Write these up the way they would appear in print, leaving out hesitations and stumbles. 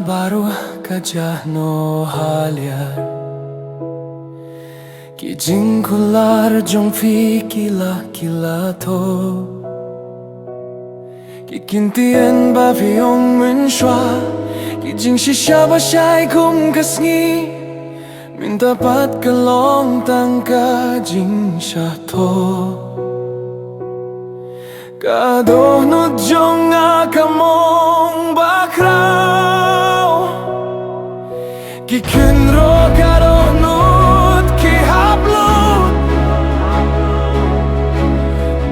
baru kajah no halyar Ki jing kular jong fi kila to Ki kintien ba fi ong min shwa Ki jing shisha ba shai kum kasngi Min dapat kelong tangka jing sha to Kadoh nut jong akamong bakraw Ki kunro kadoh nut ki haplut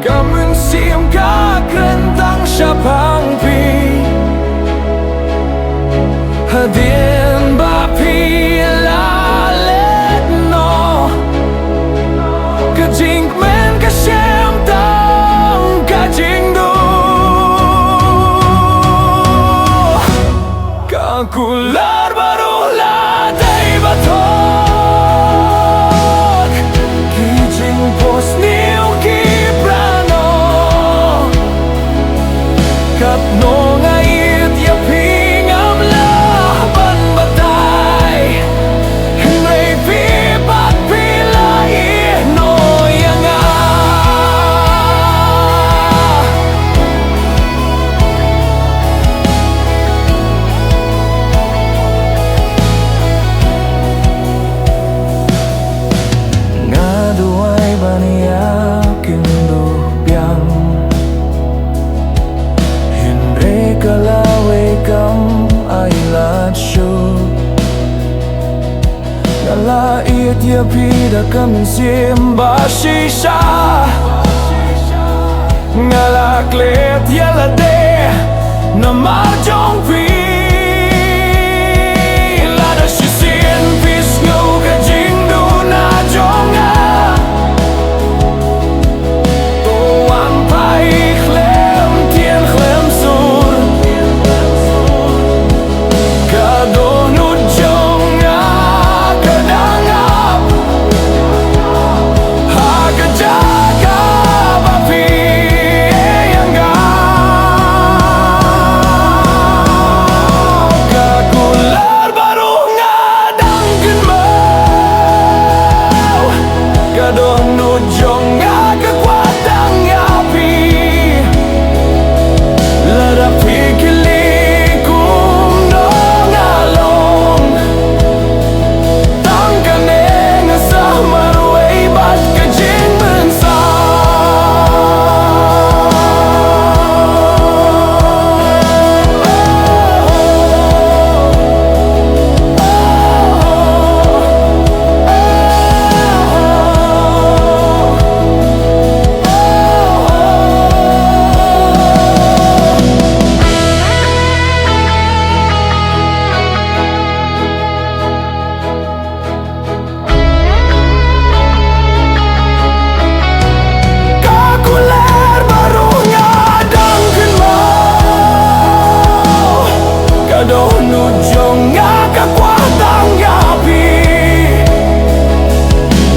Kamun siam ka krentang syapang pi Hadien bapi lalet no Kajing men kasyam tang kajing do Kakular baru ladai batok Kijing pos niu ki prano Kat no ngait ya pingam lah ban batay Henry pi pat pilai no yang Ngaduai bania kindu biang Henry kalawe kam ailat show Ngala iat ya pida kam simba shisha Ngala klet ya lade namar jong pi Lada shisin pis ngau ka jingdu na jonga Tuang pai khlem tien khlem sur Kadoh nut jonga kadangap Haga jaga bapi yangga Kakular baru ngadangkan mau Kadoh nut jonga kekuatan api Ladap pikilikum dong along Tangkan ngasah marway bat kajing bensang Kakular baru ngadangkan mau Kadoh nut jonga kekuatan api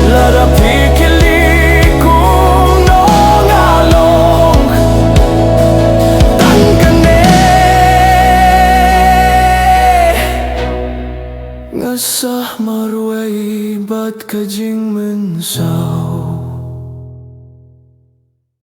Lada pikilikum nong along Tangkane Ngasah marway bat kajing mensau